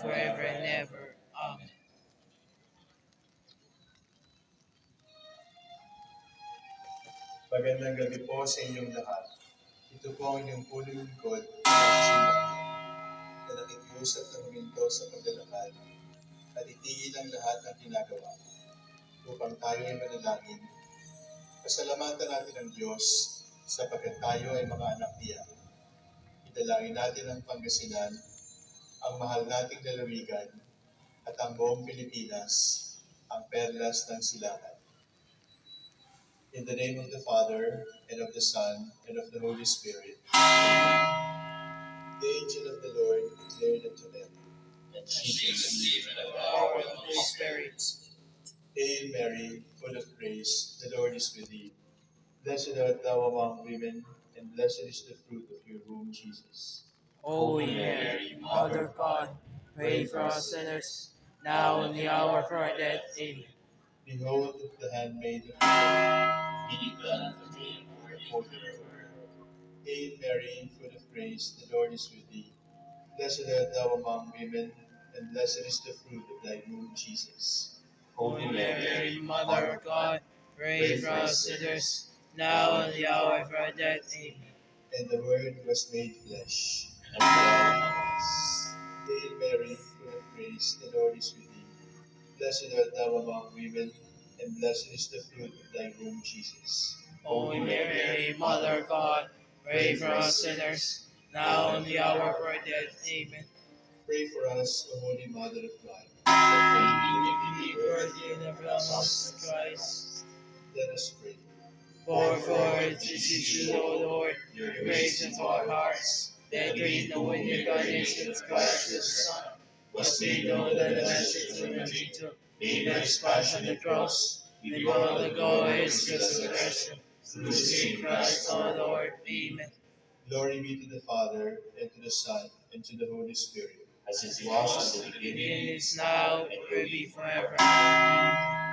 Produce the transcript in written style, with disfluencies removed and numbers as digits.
forever and ever. Amen. Magandang gabi po sa inyong lahat. Ito po ang inyong punong lingkod na simbahan na nakikiusap na huminto sa paglalakad at itigil ang lahat ng ginagawa upang tayo ay manalangin. Pasalamatan natin ang Diyos sapagkat tayo ay mga anak niya. Idalangin natin ang Pangasinan, ang mahal nating lalawigan, at ang buong Pilipinas, ang perlas ng silangan. In the name of the Father, and of the Son, and of the Holy Spirit. The angel of the Lord declared unto them, that she receive the power of the Holy Spirit. Hail Mary, full of grace, the Lord is with thee. Blessed art thou among women, and blessed is the fruit of your womb, Jesus. Holy Mary, Mother of God, pray for us sinners, now and the hour of our death. Amen. Behold the handmaid of God. Be done for me, Hail Mary, full of grace, the Lord is with thee. Blessed art thou among women, and blessed is the fruit of thy womb, Jesus. Holy Mary, Mother of God, pray for us sinners, now and the hour of our death. Amen. And the Word was made flesh. and dwell among us. Hail Mary, full of grace, the Lord is with thee. Blessed art thou among women, and blessed is the fruit of thy womb, Jesus. Holy Mary, Mother of God, pray for us sinners, now and the hour of our death. Amen. Pray for us, O Holy Mother of God. That we may be worthy of the promise of Christ. Let us pray. Pour forth, beseech you, O Lord, your grace into our hearts, that we, knowing the incarnation of Christ, his Son, must we know that the message of the Creator, in his passion on the cross, we will undergo his resurrection. Through same Christ our Lord. Amen. Glory be to the Father, and to the Son, and to the Holy Spirit. As it was in the beginning, It is now, and will be forever. Amen.